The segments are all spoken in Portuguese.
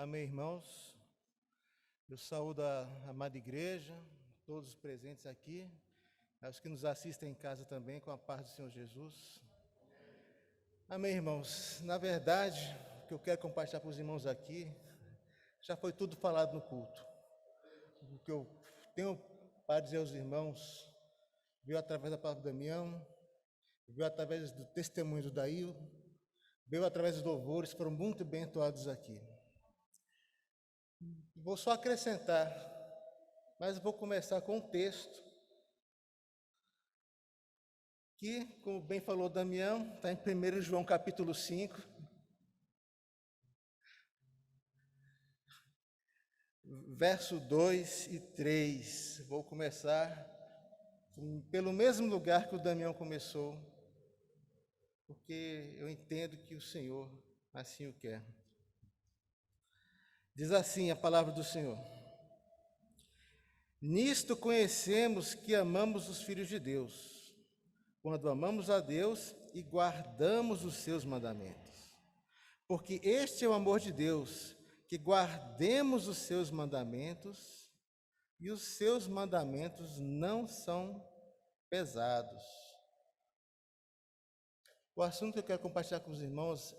Amém, irmãos. Eu saúdo a amada igreja, todos os presentes aqui, aos que nos assistem em casa também, com a paz do Senhor Jesus. Amém, irmãos. Na verdade, o que eu quero compartilhar com os irmãos aqui, já foi tudo falado no culto. O que eu tenho para dizer aos irmãos, veio através da palavra do Damião, veio através do testemunho do Daí, veio através dos louvores, foram muito bem entoados aqui. Vou só acrescentar, mas vou começar com um texto que, como bem falou Damião, está em 1 João capítulo 5, verso 2 e 3. Vou começar pelo mesmo lugar que o Damião começou, porque eu entendo que o Senhor assim o quer. Diz assim a palavra do Senhor: Nisto conhecemos que amamos os filhos de Deus, quando amamos a Deus e guardamos os seus mandamentos. Porque este é o amor de Deus, que guardemos os seus mandamentos, e os seus mandamentos não são pesados. O assunto que eu quero compartilhar com os irmãos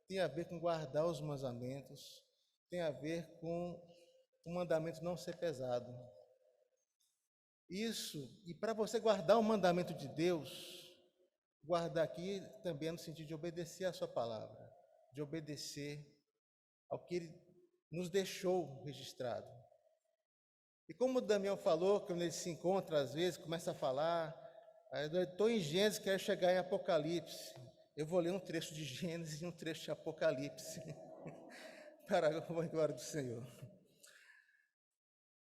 tem a ver com guardar os mandamentos, tem a ver com o mandamento não ser pesado. Isso, e para você guardar o mandamento de Deus, guardar aqui também é no sentido de obedecer a sua palavra, de obedecer ao que Ele nos deixou registrado. E como o Damião falou, quando ele se encontra, às vezes, começa a falar, eu estou em Gênesis, quero chegar em Apocalipse. Eu vou ler um trecho de Gênesis e um trecho de Apocalipse, para a glória do Senhor.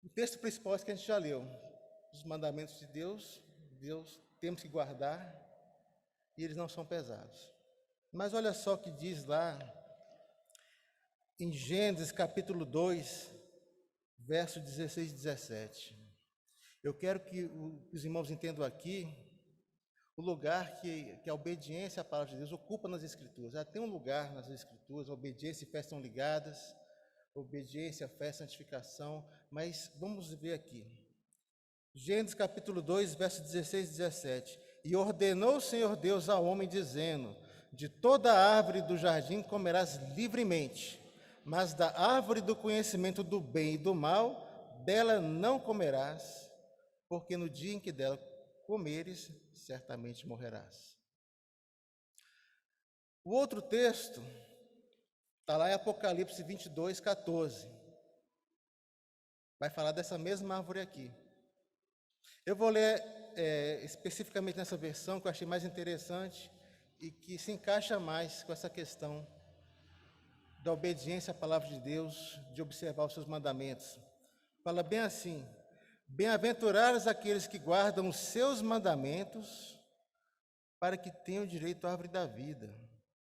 O texto principal é esse que a gente já leu. Os mandamentos de Deus temos que guardar, e eles não são pesados. Mas olha só o que diz lá, em Gênesis capítulo 2, verso 16 e 17. Eu quero que os irmãos entendam aqui o lugar que a obediência à palavra de Deus ocupa nas Escrituras. Já tem um lugar nas Escrituras, a obediência e fé estão ligadas, obediência, fé, santificação, mas vamos ver aqui. Gênesis capítulo 2, verso 16 e 17. E ordenou o Senhor Deus ao homem, dizendo: De toda árvore do jardim comerás livremente, mas da árvore do conhecimento do bem e do mal, dela não comerás, porque no dia em que dela comeres, certamente morrerás. O outro texto está lá em Apocalipse 22, 14. Vai falar dessa mesma árvore aqui. Eu vou ler especificamente nessa versão que eu achei mais interessante e que se encaixa mais com essa questão da obediência à palavra de Deus, de observar os seus mandamentos. Fala bem assim: Bem-aventurados aqueles que guardam os seus mandamentos, para que tenham direito à árvore da vida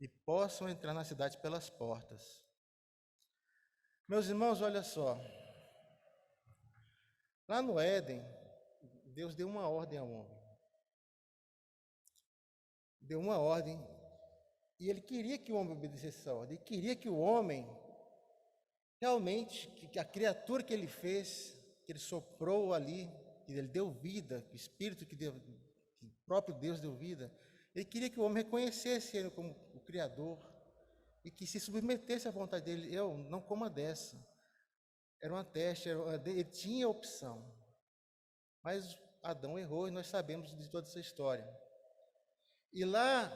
e possam entrar na cidade pelas portas. Meus irmãos, olha só. Lá no Éden, Deus deu uma ordem ao homem. Deu uma ordem, e Ele queria que o homem obedecesse essa ordem. Ele queria que o homem, realmente, que a criatura que Ele fez, que Ele soprou ali, que Ele deu vida, o Espírito que o próprio Deus deu vida, Ele queria que o homem reconhecesse Ele como o Criador e que se submetesse à vontade dEle. Eu não como dessa. Era uma teste, ele tinha opção. Mas Adão errou e nós sabemos de toda essa história. E lá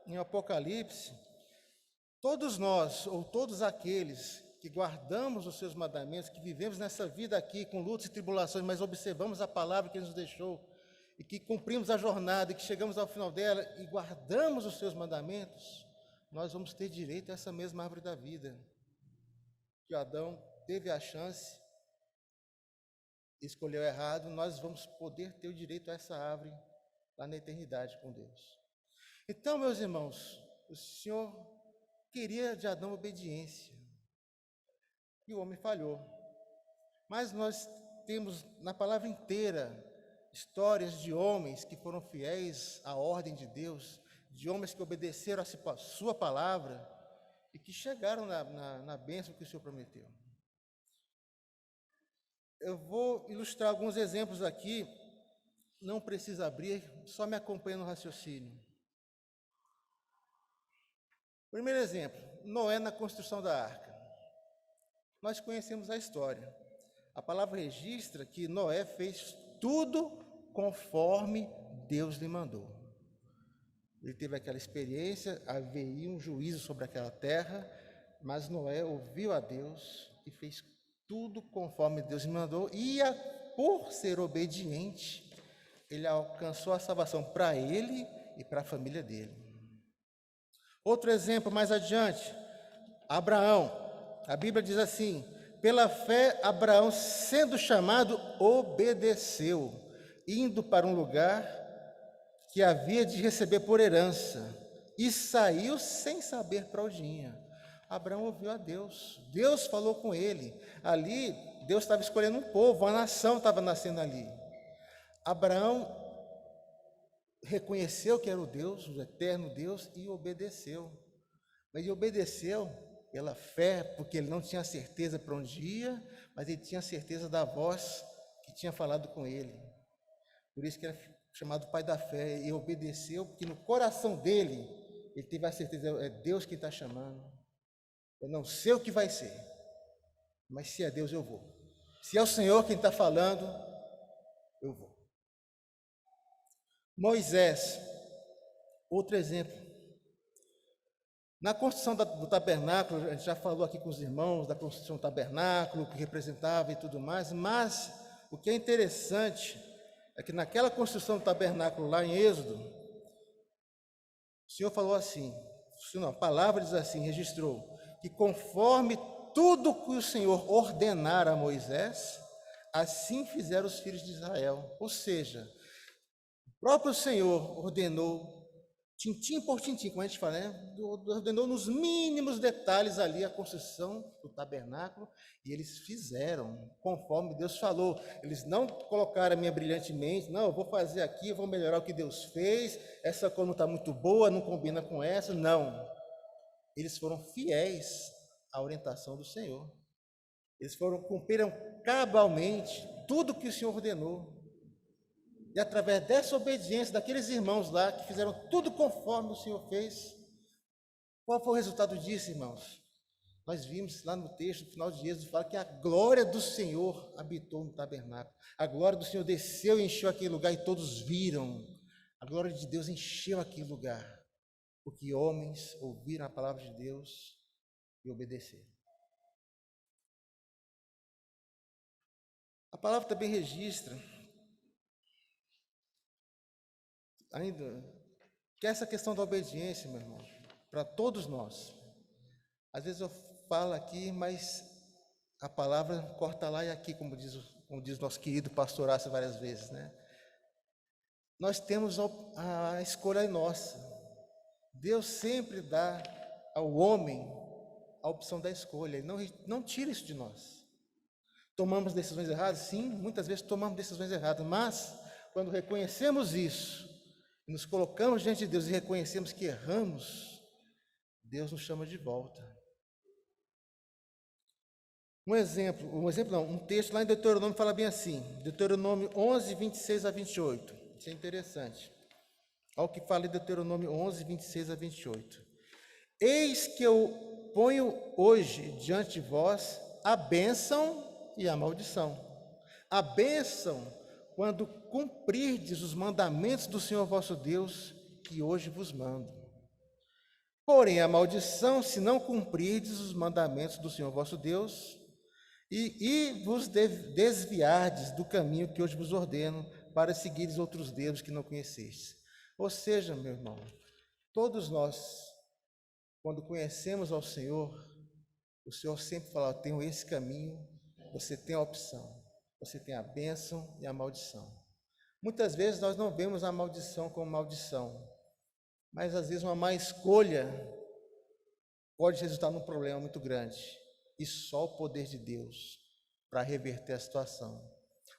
em Apocalipse, todos nós, ou todos aqueles que guardamos os seus mandamentos, que vivemos nessa vida aqui com lutas e tribulações, mas observamos a palavra que Ele nos deixou, e que cumprimos a jornada, e que chegamos ao final dela, e guardamos os seus mandamentos, nós vamos ter direito a essa mesma árvore da vida, que Adão teve a chance, escolheu errado, nós vamos poder ter o direito a essa árvore lá na eternidade com Deus. Então, meus irmãos, o Senhor queria de Adão obediência, e o homem falhou. Mas nós temos na palavra inteira histórias de homens que foram fiéis à ordem de Deus, de homens que obedeceram a sua palavra e que chegaram na bênção que o Senhor prometeu. Eu vou ilustrar alguns exemplos aqui, não precisa abrir, só me acompanha no raciocínio. Primeiro exemplo, Noé na construção da arca. Nós conhecemos a história. A palavra registra que Noé fez tudo conforme Deus lhe mandou. Ele teve aquela experiência, haveria um juízo sobre aquela terra, mas Noé ouviu a Deus e fez tudo conforme Deus lhe mandou, e por ser obediente, ele alcançou a salvação para ele e para a família dele. Outro exemplo mais adiante, Abraão. A Bíblia diz assim: pela fé, Abraão, sendo chamado, obedeceu, indo para um lugar que havia de receber por herança, e saiu sem saber para onde ia. Abraão ouviu a Deus, Deus falou com ele. Ali, Deus estava escolhendo um povo, uma nação estava nascendo ali. Abraão reconheceu que era o Deus, o eterno Deus, e obedeceu. Mas ele obedeceu pela fé, porque ele não tinha certeza para onde ia, mas ele tinha certeza da voz que tinha falado com ele. Por isso que ele é chamado pai da fé, e obedeceu, porque no coração dele, ele teve a certeza, é Deus quem está chamando. Eu não sei o que vai ser, mas se é Deus eu vou. Se é o Senhor quem está falando, eu vou. Moisés, outro exemplo. Na construção do tabernáculo, a gente já falou aqui com os irmãos da construção do tabernáculo, o que representava e tudo mais, mas o que é interessante é que naquela construção do tabernáculo lá em Êxodo, o Senhor falou assim, a palavra diz assim, registrou, que conforme tudo que o Senhor ordenara a Moisés, assim fizeram os filhos de Israel. Ou seja, o próprio Senhor ordenou, tintim por tintim, como a gente fala, né? Ordenou nos mínimos detalhes ali a construção do tabernáculo, e eles fizeram conforme Deus falou. Eles não colocaram a minha brilhante mente, não, eu vou fazer aqui, eu vou melhorar o que Deus fez, essa cor não está muito boa, não combina com essa, não. Eles foram fiéis à orientação do Senhor. Eles cumpriram cabalmente tudo que o Senhor ordenou. E através dessa obediência daqueles irmãos lá, que fizeram tudo conforme o Senhor fez, qual foi o resultado disso, irmãos? Nós vimos lá no texto, no final de Jesus, fala que a glória do Senhor habitou no tabernáculo. A glória do Senhor desceu e encheu aquele lugar, e todos viram. A glória de Deus encheu aquele lugar, porque homens ouviram a palavra de Deus e obedeceram. A palavra também registra ainda que essa questão da obediência, meu irmão, para todos nós. Às vezes eu falo aqui, mas a palavra corta lá e aqui, como diz o nosso querido pastor Horácio várias vezes, né? Nós temos a escolha nossa. Deus sempre dá ao homem a opção da escolha. Ele não tira isso de nós. Tomamos decisões erradas? Sim, muitas vezes tomamos decisões erradas, mas quando reconhecemos isso, nos colocamos diante de Deus e reconhecemos que erramos, Deus nos chama de volta. Um texto lá em Deuteronômio fala bem assim, Deuteronômio 11, 26 a 28. Isso é interessante. Olha o que fala em Deuteronômio 11, 26 a 28. Eis que eu ponho hoje diante de vós a bênção e a maldição. A bênção, quando cumprirdes os mandamentos do Senhor vosso Deus, que hoje vos mando. Porém, a maldição, se não cumprirdes os mandamentos do Senhor vosso Deus, e vos desviardes do caminho que hoje vos ordeno, para seguires outros deuses que não conhecestes. Ou seja, meu irmão, todos nós, quando conhecemos ao Senhor, o Senhor sempre fala, eu tenho esse caminho, você tem a opção. Você tem a bênção e a maldição. Muitas vezes nós não vemos a maldição como maldição, mas às vezes uma má escolha pode resultar num problema muito grande. E só o poder de Deus para reverter a situação.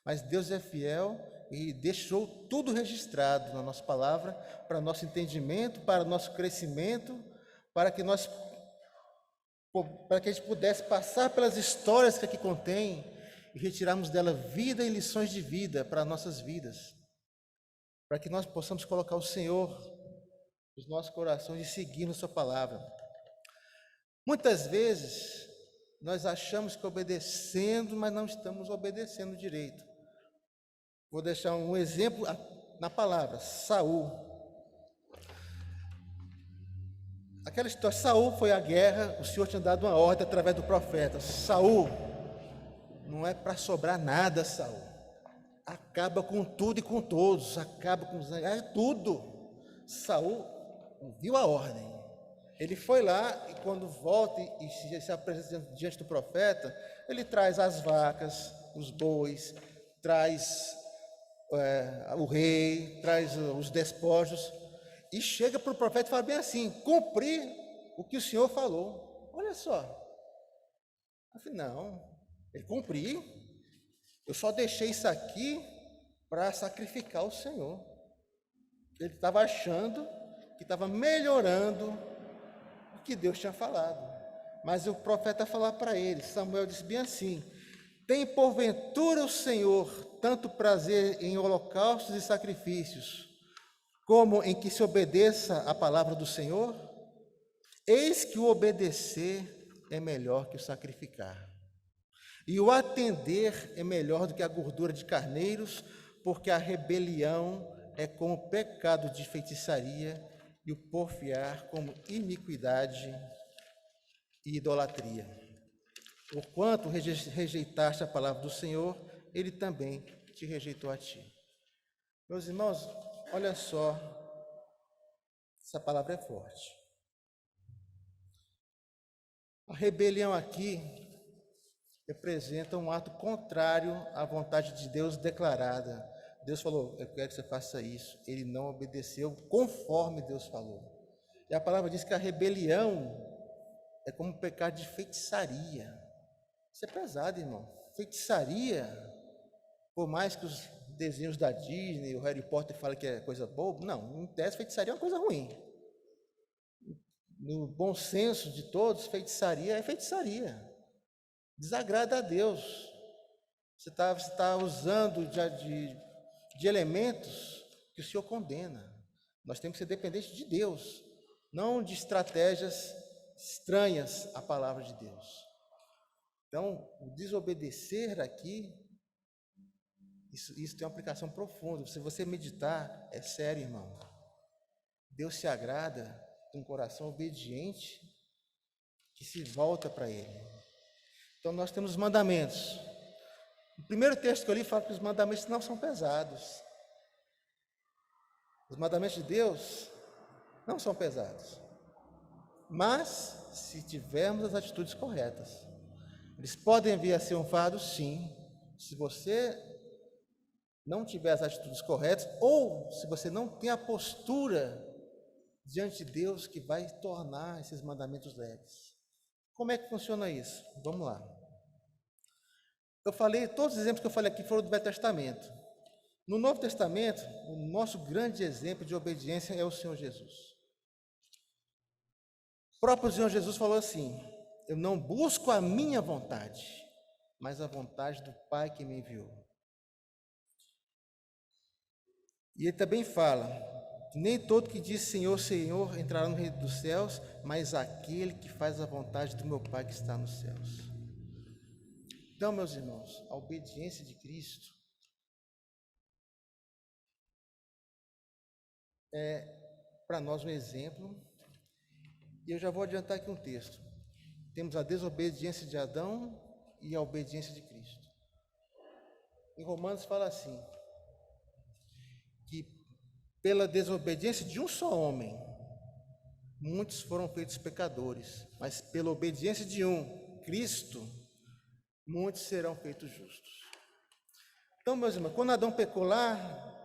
Mas Deus é fiel e deixou tudo registrado na nossa palavra, para nosso entendimento, para nosso crescimento, para que nós para que a gente pudesse passar pelas histórias que aqui contém e retirarmos dela vida e lições de vida para nossas vidas, para que nós possamos colocar o Senhor nos nossos corações e seguir na sua palavra. Muitas vezes nós achamos que obedecendo, mas não estamos obedecendo direito. Vou deixar um exemplo na palavra, Saul. Aquela história, Saul foi à guerra, o Senhor tinha dado uma ordem através do profeta. Saul, não é para sobrar nada, Saul. Acaba com tudo e com todos, acaba com tudo. Saul viu a ordem. Ele foi lá e quando volta e se apresenta diante do profeta, ele traz as vacas, os bois, traz o rei, traz os despojos, e chega para o profeta e fala bem assim: cumprir o que o Senhor falou. Olha só. Eu falei, não, ele cumpriu. Eu só deixei isso aqui para sacrificar o Senhor. Ele estava achando que estava melhorando o que Deus tinha falado. Mas o profeta falou para ele, Samuel disse bem assim: tem porventura o Senhor tanto prazer em holocaustos e sacrifícios, como em que se obedeça a palavra do Senhor? Eis que o obedecer é melhor que o sacrificar, e o atender é melhor do que a gordura de carneiros, porque a rebelião é como o pecado de feitiçaria, e o porfiar como iniquidade e idolatria. Porquanto rejeitaste a palavra do Senhor, ele também te rejeitou a ti. Meus irmãos, olha só, essa palavra é forte. A rebelião aqui representa um ato contrário à vontade de Deus declarada. Deus falou, eu quero que você faça isso. Ele não obedeceu conforme Deus falou. E a palavra diz que a rebelião é como um pecado de feitiçaria. Isso é pesado, irmão. Feitiçaria, por mais que os desenhos da Disney, o Harry Potter fala que é coisa boa, não, em tese feitiçaria é uma coisa ruim. No bom senso de todos, feitiçaria é feitiçaria. Desagrada a Deus. Você está usando de elementos que o Senhor condena. Nós temos que ser dependentes de Deus, não de estratégias estranhas à palavra de Deus. Então, o desobedecer aqui, isso tem uma aplicação profunda. Se você meditar, é sério, irmão. Deus se agrada de um coração obediente que se volta para Ele. Então, nós temos os mandamentos. O primeiro texto que eu li fala que os mandamentos não são pesados. Os mandamentos de Deus não são pesados. Mas, se tivermos as atitudes corretas, eles podem vir a ser um fardo, sim, se você não tiver as atitudes corretas, ou se você não tem a postura diante de Deus que vai tornar esses mandamentos leves. Como é que funciona isso? Vamos lá. Todos os exemplos que eu falei aqui foram do Velho Testamento. No Novo Testamento, o nosso grande exemplo de obediência é o Senhor Jesus. O próprio Senhor Jesus falou assim: eu não busco a minha vontade, mas a vontade do Pai que me enviou. E ele também fala: nem todo que diz Senhor, Senhor entrará no reino dos céus, mas aquele que faz a vontade do meu Pai que está nos céus. Então, meus irmãos, a obediência de Cristo é para nós um exemplo. E eu já vou adiantar aqui um texto. Temos a desobediência de Adão e a obediência de Cristo. Em Romanos fala assim, que pela desobediência de um só homem, muitos foram feitos pecadores, mas pela obediência de um, Cristo, muitos serão feitos justos. Então, meus irmãos, quando Adão pecou lá,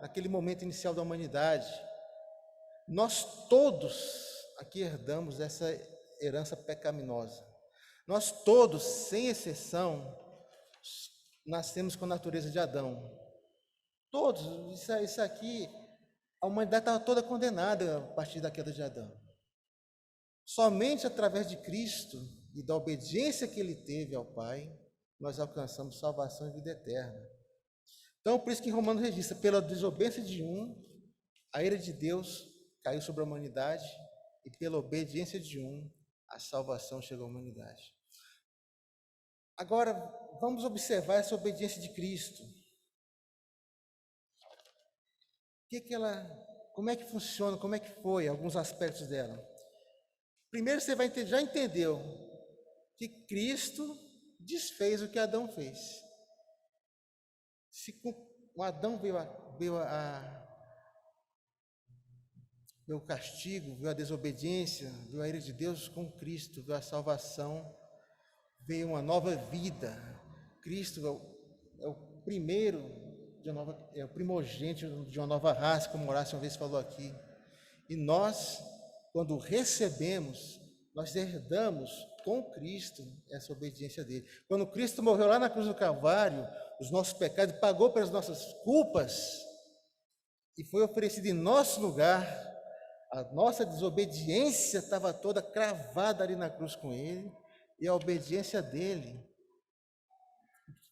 naquele momento inicial da humanidade, nós todos aqui herdamos essa herança pecaminosa. Nós todos, sem exceção, nascemos com a natureza de Adão. Todos, isso aqui, a humanidade estava toda condenada a partir da queda de Adão. Somente através de Cristo e da obediência que ele teve ao Pai, nós alcançamos salvação e vida eterna. Então, por isso que Romanos registra, pela desobediência de um, a ira de Deus caiu sobre a humanidade, e pela obediência de um, a salvação chegou à humanidade. Agora, vamos observar essa obediência de Cristo. Como é que funciona, como é que foi, alguns aspectos dela. Primeiro, você vai já entendeu que Cristo desfez o que Adão fez. Se o Adão veio o castigo, veio a desobediência, veio a ira de Deus, com Cristo veio a salvação, veio uma nova vida. Cristo é o primeiro, é o primogênito de uma nova raça, como Horácio uma vez falou aqui. E nós, quando recebemos, nós herdamos com Cristo essa obediência dele. Quando Cristo morreu lá na cruz do Calvário, os nossos pecados, pagou pelas nossas culpas, e foi oferecido em nosso lugar, a nossa desobediência estava toda cravada ali na cruz com ele, e a obediência dele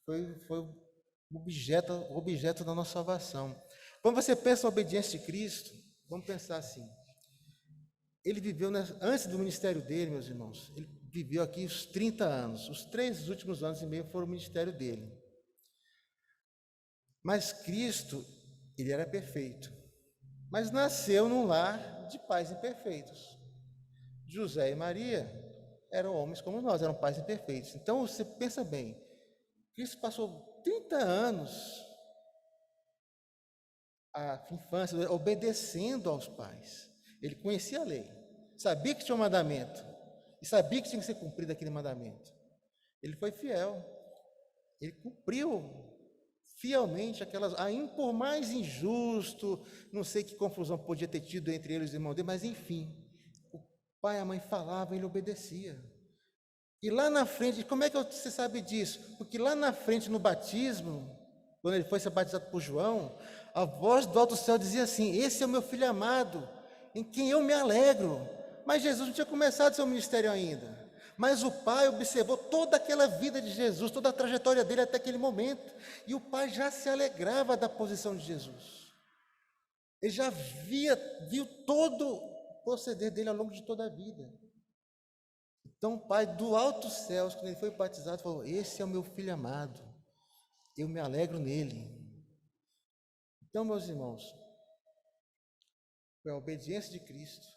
foi o objeto da nossa salvação. Quando você pensa na obediência de Cristo, vamos pensar assim, ele viveu, antes do ministério dele, meus irmãos, ele viveu aqui os 30 anos, os 3 últimos anos e meio foram o ministério dele. Mas Cristo, ele era perfeito, mas nasceu num lar de pais imperfeitos. José e Maria eram homens como nós, eram pais imperfeitos. Então, você pensa bem, Cristo passou 30 anos, a infância, obedecendo aos pais. Ele conhecia a lei, sabia que tinha um mandamento, e sabia que tinha que ser cumprido aquele mandamento. Ele foi fiel, ele cumpriu fielmente ainda por mais injusto, não sei que confusão podia ter tido entre eles e os irmãos dele, mas enfim, o pai e a mãe falavam, ele obedecia. E lá na frente, como é que você sabe disso? Porque lá na frente, no batismo, quando ele foi ser batizado por João, a voz do alto céu dizia assim: esse é o meu filho amado, em quem eu me alegro. Mas Jesus não tinha começado seu ministério ainda. Mas o pai observou toda aquela vida de Jesus, toda a trajetória dele até aquele momento, e o pai já se alegrava da posição de Jesus. Ele já viu todo o proceder dele ao longo de toda a vida. Então o pai do alto céus, quando ele foi batizado, falou: esse é o meu filho amado, eu me alegro nele. Então, meus irmãos, foi a obediência de Cristo,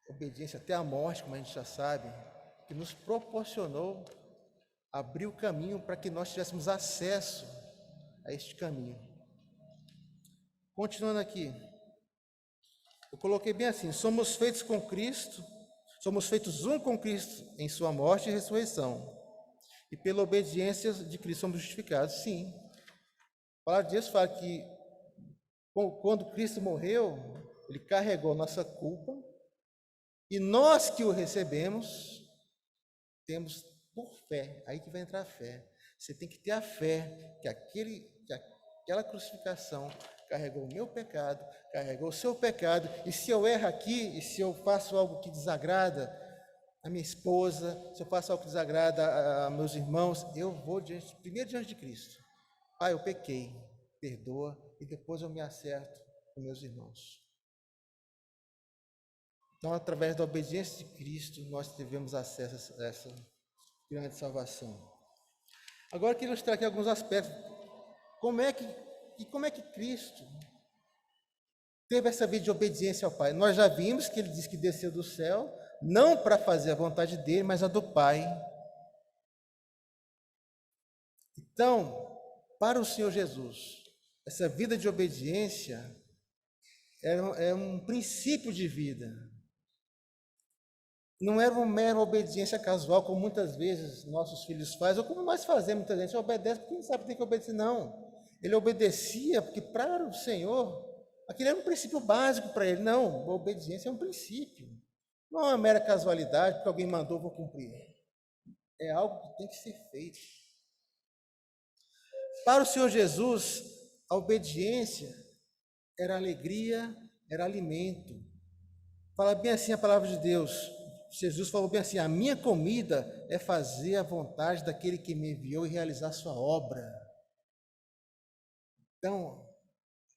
obediência até a morte, como a gente já sabe, que nos proporcionou abrir o caminho para que nós tivéssemos acesso a este caminho. Continuando aqui, eu coloquei bem assim: somos feitos com Cristo, somos feitos um com Cristo em sua morte e ressurreição, e pela obediência de Cristo somos justificados. Sim, a palavra de Deus fala que quando Cristo morreu, ele carregou nossa culpa, e nós que o recebemos, temos por fé. Aí que vai entrar a fé. Você tem que ter a fé que aquela crucificação carregou o meu pecado, carregou o seu pecado, e se eu erro aqui, e se eu faço algo que desagrada a minha esposa, se eu faço algo que desagrada a meus irmãos, eu vou primeiro diante de Cristo. Pai, eu pequei, perdoa, e depois eu me acerto com meus irmãos. Então, através da obediência de Cristo, nós tivemos acesso a essa grande salvação. Agora, eu quero mostrar aqui alguns aspectos. Como é que Cristo teve essa vida de obediência ao Pai? Nós já vimos que ele disse que desceu do céu, não para fazer a vontade dele, mas a do Pai. Então, para o Senhor Jesus, essa vida de obediência é um princípio de vida. Não era uma mera obediência casual, como muitas vezes nossos filhos fazem, ou como nós fazemos muita gente, obedece porque não sabe que tem que obedecer, não. Ele obedecia porque para o Senhor, aquele era um princípio básico para ele. Não, a obediência é um princípio. Não é uma mera casualidade, porque alguém mandou, vou cumprir. É algo que tem que ser feito. Para o Senhor Jesus, a obediência era alegria, era alimento. Fala bem assim a palavra de Deus. Jesus falou bem assim: a minha comida é fazer a vontade daquele que me enviou e realizar a sua obra. Então,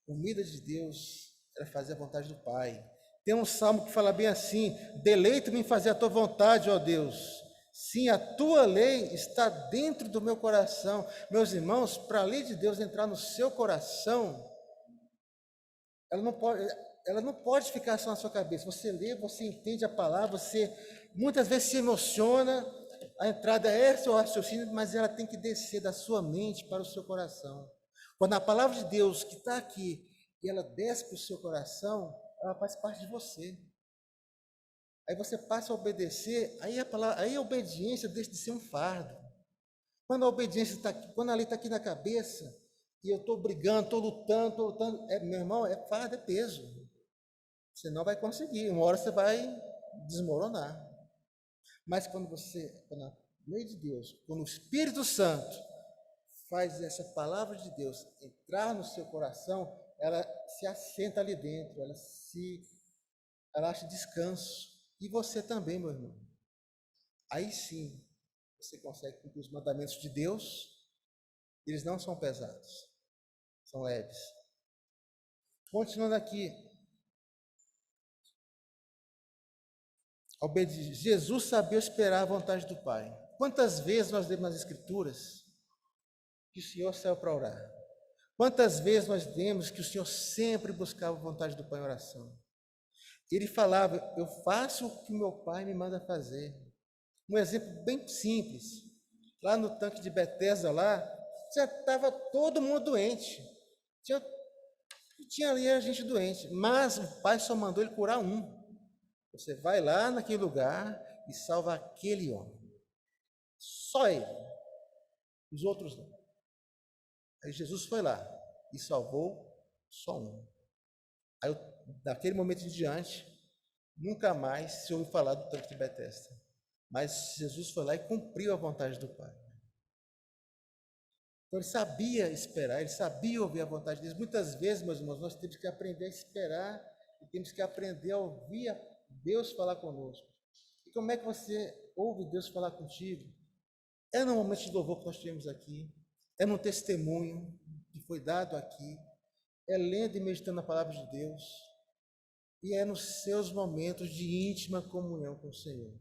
a comida de Deus era fazer a vontade do Pai. Tem um salmo que fala bem assim: deleito-me em fazer a tua vontade, ó Deus. Sim, a tua lei está dentro do meu coração. Meus irmãos, para a lei de Deus entrar no seu coração, ela não pode ficar só na sua cabeça. Você lê, você entende a palavra, você muitas vezes se emociona, a entrada é seu raciocínio, mas ela tem que descer da sua mente para o seu coração. Quando a palavra de Deus que está aqui, e ela desce para o seu coração, ela faz parte de você. Aí você passa a obedecer, aí a obediência deixa de ser um fardo. Quando a obediência está aqui, quando a lei está aqui na cabeça, e eu estou brigando, estou lutando, meu irmão, é fardo, é peso. Você não vai conseguir, uma hora você vai desmoronar. Mas quando a lei de Deus, quando o Espírito Santo faz essa palavra de Deus entrar no seu coração, ela se assenta ali dentro, ela acha descanso. E você também, meu irmão. Aí sim, você consegue cumprir os mandamentos de Deus. Eles não são pesados, são leves. Continuando aqui, Jesus sabia esperar a vontade do Pai. Quantas vezes nós lemos nas Escrituras que o Senhor saiu para orar? Quantas vezes nós lemos que o Senhor sempre buscava a vontade do Pai em oração? Ele falava: eu faço o que meu Pai me manda fazer. Um exemplo bem simples. Lá no tanque de Betesda, lá, já estava todo mundo doente. Tinha ali a gente doente, mas o Pai só mandou ele curar um. Você vai lá naquele lugar e salva aquele homem. Só ele. Os outros não. Aí Jesus foi lá e salvou só um. Aí, daquele momento em diante, nunca mais se ouviu falar do tanque de Betesda. Mas Jesus foi lá e cumpriu a vontade do Pai. Então ele sabia esperar, ele sabia ouvir a vontade de Deus. Muitas vezes, meus irmãos, nós temos que aprender a esperar e temos que aprender a ouvir Deus falar conosco. E como é que você ouve Deus falar contigo? É no momento de louvor que nós tivemos aqui, é no testemunho que foi dado aqui, é lendo e meditando a palavra de Deus, e é nos seus momentos de íntima comunhão com o Senhor.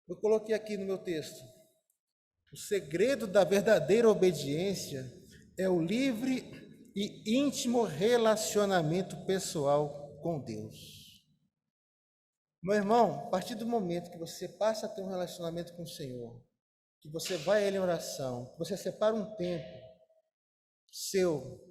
Eu coloquei aqui no meu texto: o segredo da verdadeira obediência é o livre e íntimo relacionamento pessoal com Deus. Meu irmão, a partir do momento que você passa a ter um relacionamento com o Senhor, que você vai a Ele em oração, que você separa um tempo seu,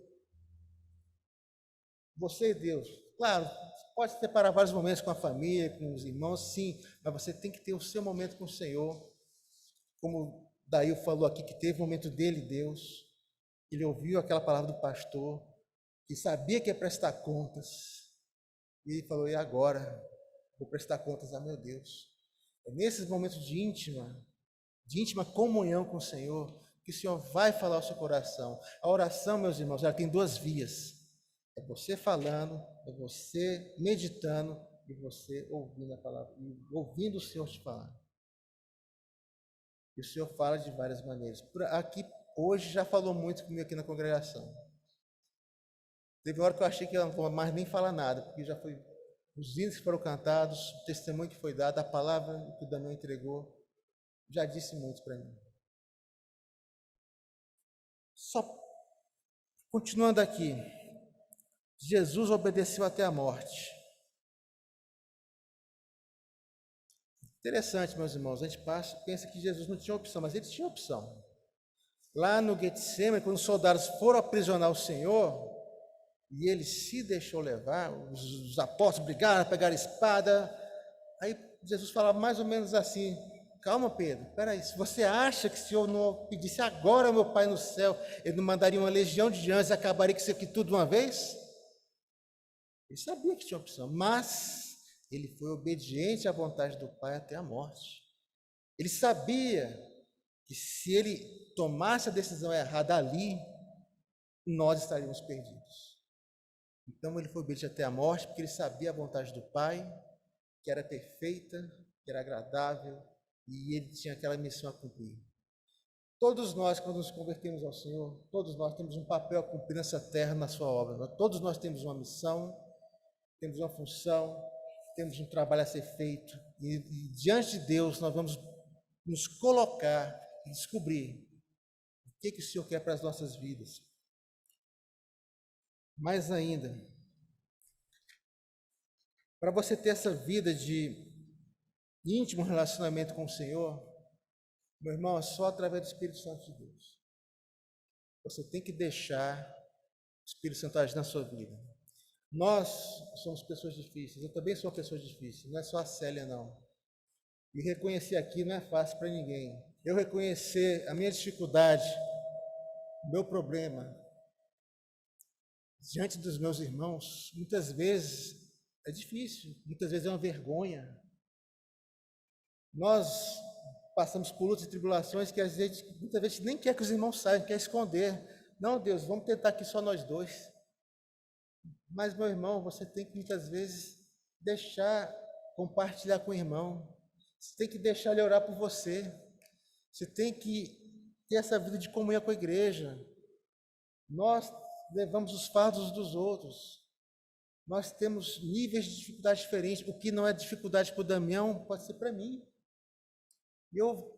você e Deus. Claro, pode separar vários momentos com a família, com os irmãos, sim, mas você tem que ter o seu momento com o Senhor. Como Daí falou aqui que teve o momento dele, Deus. Ele ouviu aquela palavra do pastor, que sabia que ia prestar contas. E ele falou: e agora? Vou prestar contas a meu Deus. É nesses momentos de íntima comunhão com o Senhor, que o Senhor vai falar ao seu coração. A oração, meus irmãos, ela tem duas vias. É você falando, é você meditando e você ouvindo a palavra, ouvindo o Senhor te falar. E o Senhor fala de várias maneiras. Aqui, hoje, já falou muito comigo aqui na congregação. Teve uma hora que eu achei que eu não vou mais nem falar nada, porque já foi os hinos que foram cantados, o testemunho que foi dado, a palavra que o Daniel entregou, já disse muito para mim. Só continuando aqui, Jesus obedeceu até a morte. Interessante, meus irmãos, a gente pensa que Jesus não tinha opção, mas ele tinha opção. Lá no Getsemane, quando os soldados foram aprisionar o Senhor, e ele se deixou levar, os apóstolos brigaram, pegaram a espada, aí Jesus falava mais ou menos assim: calma, Pedro, peraí, se você acha que se eu não pedisse agora ao meu Pai no céu, ele não mandaria uma legião de anjos e acabaria com isso aqui tudo de uma vez? Ele sabia que tinha opção, mas ele foi obediente à vontade do Pai até a morte. Ele sabia que se ele tomasse a decisão errada ali, nós estaríamos perdidos. Então ele foi obediente até a morte, porque ele sabia a vontade do Pai, que era perfeita, que era agradável, e ele tinha aquela missão a cumprir. Todos nós, quando nos convertemos ao Senhor, todos nós temos um papel a cumprir nessa terra, na sua obra. Todos nós temos uma missão, temos uma função, temos um trabalho a ser feito, e diante de Deus nós vamos nos colocar e descobrir o que o Senhor quer para as nossas vidas. Mais ainda, para você ter essa vida de íntimo relacionamento com o Senhor, meu irmão, é só através do Espírito Santo de Deus. Você tem que deixar o Espírito Santo agir na sua vida. Nós somos pessoas difíceis, eu também sou uma pessoa difícil, não é só a Célia, não. E reconhecer aqui não é fácil para ninguém. Eu reconhecer a minha dificuldade, o meu problema, diante dos meus irmãos, muitas vezes é difícil, muitas vezes é uma vergonha. Nós passamos por lutas e tribulações que às vezes, muitas vezes nem quer que os irmãos saiam, quer esconder. Não, Deus, vamos tentar aqui só nós dois. Mas, meu irmão, você tem que muitas vezes deixar compartilhar com o irmão. Você tem que deixar ele orar por você. Você tem que ter essa vida de comunhão com a igreja. Nós levamos os fardos dos outros. Nós temos níveis de dificuldade diferentes. O que não é dificuldade para o Damião pode ser para mim. Eu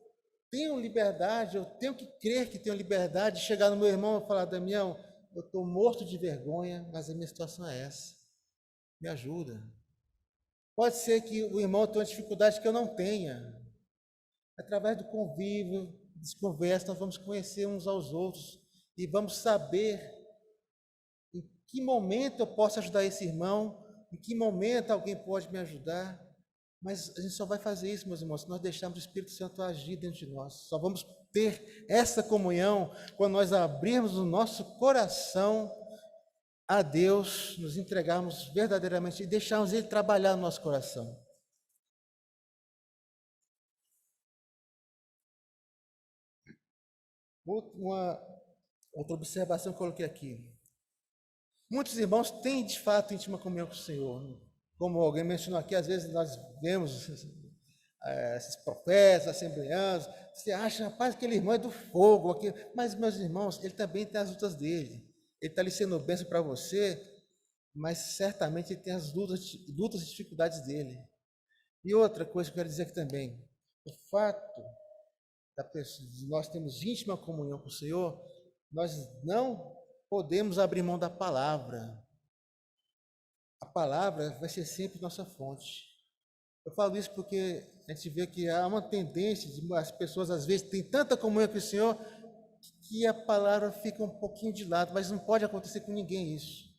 tenho liberdade, eu tenho que crer que tenho liberdade de chegar no meu irmão e falar: Damião, eu estou morto de vergonha, mas a minha situação é essa. Me ajuda. Pode ser que o irmão tenha uma dificuldade que eu não tenha. Através do convívio, das conversas, nós vamos conhecer uns aos outros e vamos saber em que momento eu posso ajudar esse irmão, em que momento alguém pode me ajudar. Mas a gente só vai fazer isso, meus irmãos, se nós deixarmos o Espírito Santo agir dentro de nós. Só vamos ter essa comunhão quando nós abrirmos o nosso coração a Deus, nos entregarmos verdadeiramente e deixarmos Ele trabalhar no nosso coração. Outra observação que eu coloquei aqui. Muitos irmãos têm, de fato, íntima comunhão com o Senhor. Como alguém mencionou aqui, às vezes nós vemos esses profetas, assembleanos, você acha, rapaz, aquele irmão é do fogo, aquele... mas, meus irmãos, ele também tem as lutas dele. Ele está ali sendo bênção para você, mas certamente ele tem as lutas e dificuldades dele. E outra coisa que eu quero dizer aqui também, o fato de nós termos íntima comunhão com o Senhor, nós não podemos abrir mão da palavra. A palavra vai ser sempre nossa fonte. Eu falo isso porque a gente vê que há uma tendência de as pessoas, às vezes, têm tanta comunhão com o Senhor que a palavra fica um pouquinho de lado, mas não pode acontecer com ninguém isso.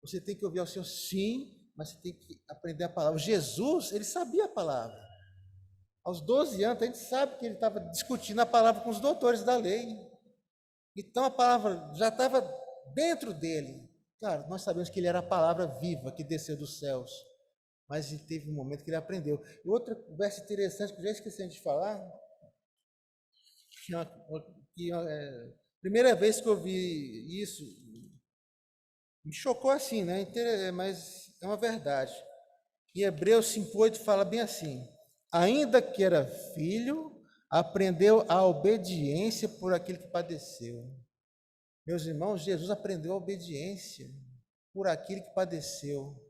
Você tem que ouvir ao Senhor, sim, mas você tem que aprender a palavra. Jesus, ele sabia a palavra. Aos 12 anos, a gente sabe que ele estava discutindo a palavra com os doutores da lei. Então, a palavra já estava dentro dele. Claro, nós sabemos que ele era a palavra viva que desceu dos céus. Mas ele teve um momento que ele aprendeu. E outra verso interessante que eu já esqueci de falar, primeira vez que eu vi isso, me chocou assim, né? Mas é uma verdade. Em Hebreus 5,8 fala bem assim: ainda que era filho, aprendeu a obediência por aquele que padeceu. Meus irmãos, Jesus aprendeu a obediência por aquele que padeceu.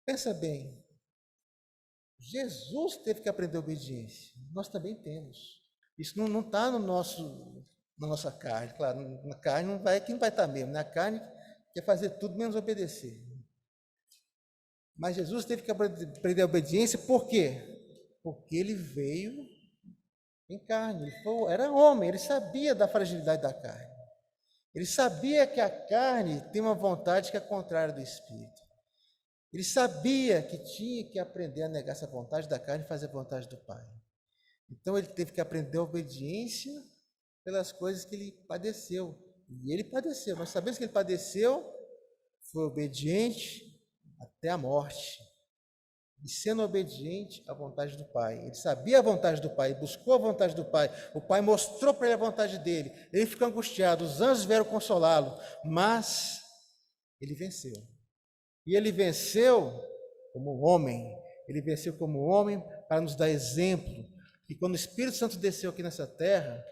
Pensa bem, Jesus teve que aprender a obediência. Nós também temos. Isso não está na nossa carne. Claro, na carne não vai estar mesmo. Na carne quer fazer tudo menos obedecer. Mas Jesus teve que aprender a obediência por quê? Porque ele veio em carne. Era homem, ele sabia da fragilidade da carne. Ele sabia que a carne tem uma vontade que é contrária do Espírito. Ele sabia que tinha que aprender a negar essa vontade da carne e fazer a vontade do Pai. Então, ele teve que aprender a obediência pelas coisas que ele padeceu. E ele padeceu. Nós sabemos que ele padeceu, foi obediente até a morte. E sendo obediente à vontade do Pai. Ele sabia a vontade do Pai, buscou a vontade do Pai. O Pai mostrou para ele a vontade dele. Ele ficou angustiado, os anjos vieram consolá-lo. Mas ele venceu. E ele venceu como homem. Ele venceu como homem para nos dar exemplo. E quando o Espírito Santo desceu aqui nessa terra,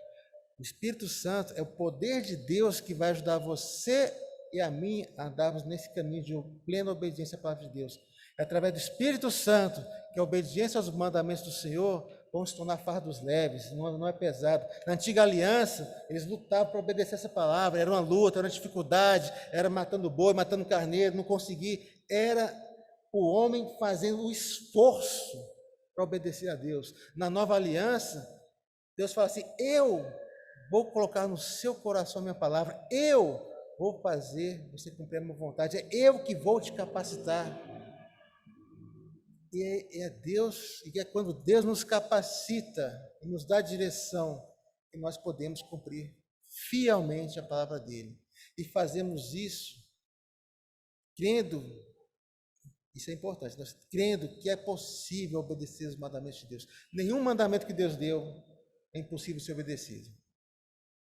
o Espírito Santo é o poder de Deus que vai ajudar você e a mim a andarmos nesse caminho de plena obediência à palavra de Deus. É através do Espírito Santo que a obediência aos mandamentos do Senhor vão se tornar fardos leves, não é pesado. Na antiga aliança, eles lutavam para obedecer essa palavra, era uma luta, era uma dificuldade, era matando boi, matando carneiro, não conseguir. Era o homem fazendo o esforço para obedecer a Deus. Na nova aliança, Deus fala assim: eu vou colocar no seu coração a minha palavra, eu vou fazer você cumprir a minha vontade, é eu que vou te capacitar. E é Deus, e é quando Deus nos capacita e nos dá direção, que nós podemos cumprir fielmente a palavra dele. E fazemos isso crendo, isso é importante, nós crendo que é possível obedecer os mandamentos de Deus. Nenhum mandamento que Deus deu é impossível ser obedecido.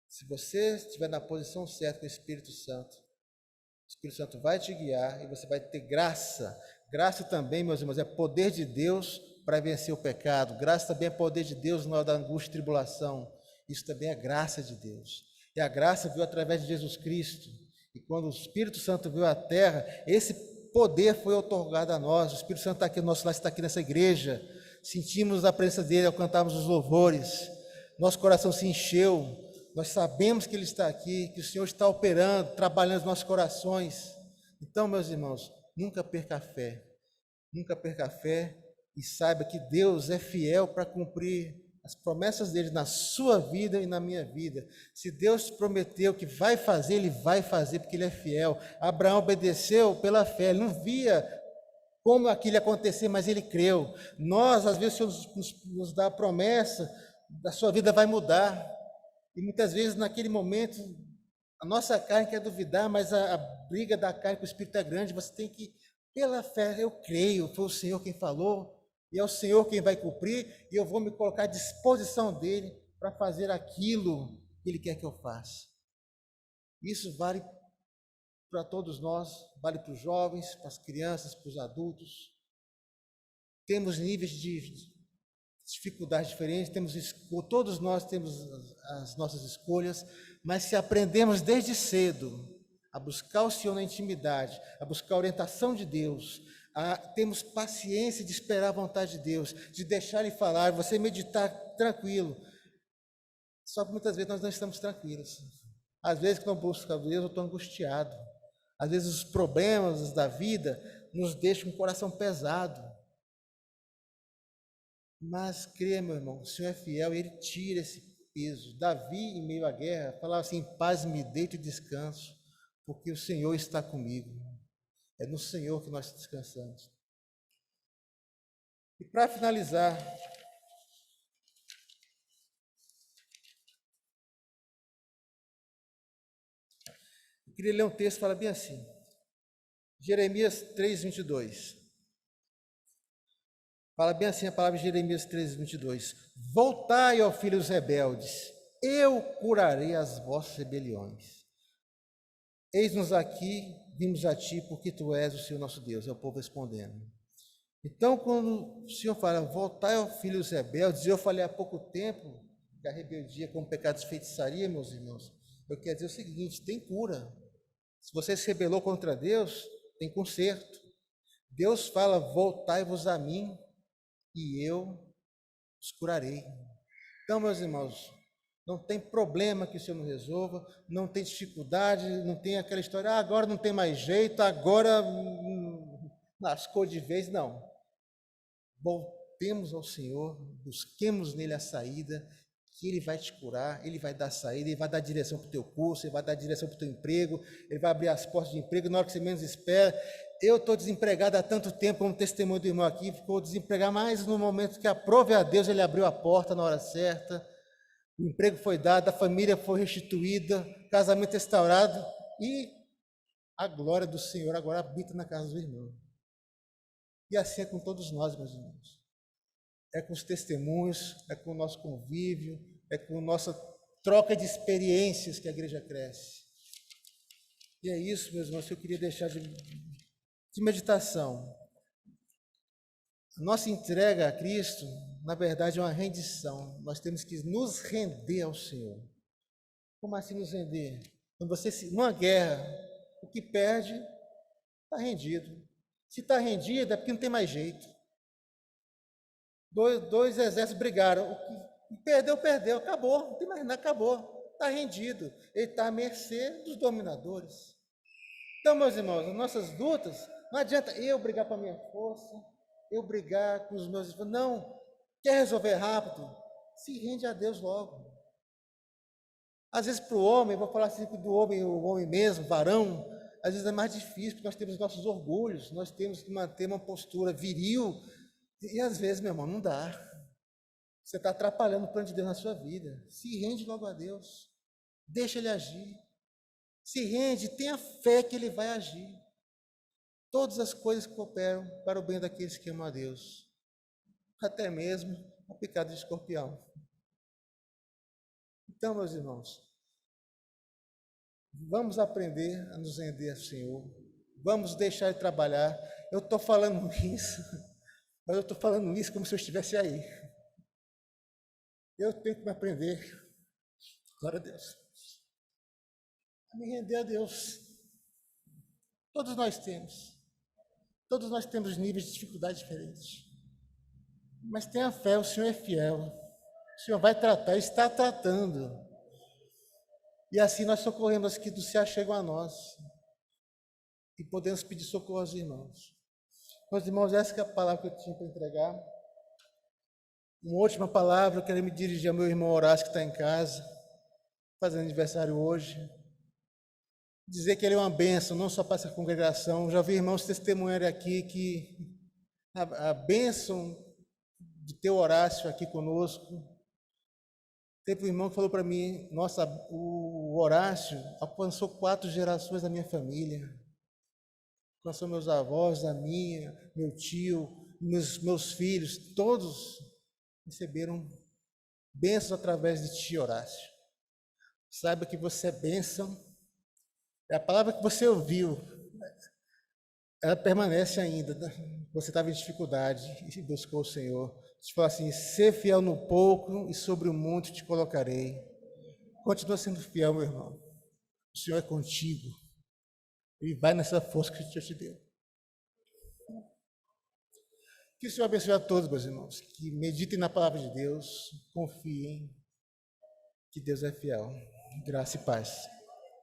Se você estiver na posição certa com o Espírito Santo vai te guiar e você vai ter graça. Graça também, meus irmãos, é poder de Deus para vencer o pecado. Graça também é poder de Deus na hora da angústia e tribulação. Isso também é graça de Deus. E a graça veio através de Jesus Cristo. E quando o Espírito Santo veio à terra, esse poder foi otorgado a nós. O Espírito Santo está aqui, o nosso lar está aqui nessa igreja. Sentimos a presença dele ao cantarmos os louvores. Nosso coração se encheu. Nós sabemos que ele está aqui, que o Senhor está operando, trabalhando nos nossos corações. Então, meus irmãos, nunca perca a fé. Nunca perca a fé e saiba que Deus é fiel para cumprir as promessas dele na sua vida e na minha vida. Se Deus prometeu que vai fazer, ele vai fazer, porque ele é fiel. Abraão obedeceu pela fé, ele não via como aquilo ia acontecer, mas ele creu. Nós, às vezes, o Senhor nos dá a promessa, a sua vida vai mudar. E muitas vezes, naquele momento, a nossa carne quer duvidar, mas a briga da carne com o Espírito é grande. Você tem que, pela fé, eu creio, foi o Senhor quem falou, e é o Senhor quem vai cumprir, e eu vou me colocar à disposição dele para fazer aquilo que ele quer que eu faça. Isso vale para todos nós, vale para os jovens, para as crianças, para os adultos. Temos níveis de dificuldades diferentes, todos nós temos as nossas escolhas, mas se aprendemos desde cedo a buscar o Senhor na intimidade, a buscar a orientação de Deus, temos paciência de esperar a vontade de Deus, de deixar Ele falar, você meditar tranquilo. Só que muitas vezes nós não estamos tranquilos. Às vezes, quando eu busco a Deus, eu estou angustiado. Às vezes, os problemas da vida nos deixam com o coração pesado. Mas creia, meu irmão, o Senhor é fiel e Ele tira esse peso. Davi, em meio à guerra, falava assim: em paz me deito e descanso, porque o Senhor está comigo. É no Senhor que nós descansamos. E para finalizar, eu queria ler um texto que fala bem assim, Jeremias 3:22. Fala bem assim a palavra de Jeremias 3:22. Voltai, ó filhos rebeldes, eu curarei as vossas rebeliões. Eis-nos aqui, vimos a ti, porque tu és o Senhor nosso Deus. É o povo respondendo. Então, quando o Senhor fala, voltai, ó filhos rebeldes, eu falei há pouco tempo que a rebeldia como pecado de feitiçaria, meus irmãos, eu quero dizer o seguinte: tem cura. Se você se rebelou contra Deus, tem conserto. Deus fala, voltai-vos a mim, e eu os curarei. Então, meus irmãos, não tem problema que o Senhor não resolva, não tem dificuldade, não tem aquela história, agora não tem mais jeito, agora lascou de vez, não. Voltemos ao Senhor, busquemos nele a saída, que Ele vai te curar, Ele vai dar saída, Ele vai dar direção para o teu curso, Ele vai dar direção para o teu emprego, Ele vai abrir as portas de emprego na hora que você menos espera. Eu estou desempregado há tanto tempo, como testemunho do irmão aqui, ficou desempregado, mas no momento que aprove a Deus, Ele abriu a porta na hora certa, o emprego foi dado, a família foi restituída, casamento restaurado, e a glória do Senhor agora habita na casa do irmão. E assim é com todos nós, meus irmãos. É com os testemunhos, é com o nosso convívio, é com a nossa troca de experiências que a igreja cresce. E é isso, meus irmãos, que eu queria deixar de meditação. A nossa entrega a Cristo, na verdade, é uma rendição. Nós temos que nos render ao Senhor. Como assim nos render? Quando você, numa guerra, o que perde, está rendido. Se está rendido, é porque não tem mais jeito. Dois exércitos brigaram. O que perdeu, perdeu. Acabou. Não tem mais nada, acabou. Está rendido. Ele está à mercê dos dominadores. Então, meus irmãos, as nossas lutas, não adianta eu brigar com a minha força, eu brigar com os meus irmãos. Não. Quer resolver rápido? Se rende a Deus logo. Às vezes, para o homem, vou falar assim do homem, o homem mesmo, varão, às vezes é mais difícil, porque nós temos nossos orgulhos, nós temos que manter uma postura viril, e às vezes, meu irmão, não dá. Você está atrapalhando o plano de Deus na sua vida. Se rende logo a Deus. Deixa Ele agir. Se rende, tenha fé que Ele vai agir. Todas as coisas cooperam para o bem daqueles que amam a Deus. Até mesmo a picada de escorpião. Então, meus irmãos, vamos aprender a nos render ao Senhor. Vamos deixar Ele trabalhar. Eu estou falando isso, mas eu estou falando isso como se eu estivesse aí. Eu tenho que me aprender, glória a Deus, a me render a Deus. Todos nós temos níveis de dificuldade diferentes. Mas tenha fé, o Senhor é fiel. O Senhor vai tratar, está tratando. E assim nós socorremos que do céu chegam a nós. E podemos pedir socorro aos irmãos. Meus irmãos, essa é a palavra que eu tinha para entregar. Uma última palavra, eu quero me dirigir ao meu irmão Horácio, que está em casa, fazendo aniversário hoje. Dizer que ele é uma bênção, não só para essa congregação. Já vi irmãos testemunharem aqui que a bênção de ter o Horácio aqui conosco. Teve um irmão que falou para mim, nossa, o Horácio alcançou 4 gerações da minha família. Alcançou meus avós, a minha, meu tio, meus filhos, todos receberam bênçãos através de ti, Horácio. Saiba que você é bênção. A palavra que você ouviu, ela permanece ainda. Você estava em dificuldade e buscou o Senhor. Você falou assim, ser fiel no pouco e sobre o muito te colocarei. Continua sendo fiel, meu irmão. O Senhor é contigo. E vai nessa força que o Senhor te deu. Que o Senhor abençoe a todos, meus irmãos. Que meditem na palavra de Deus. Confiem que Deus é fiel. Graça e paz.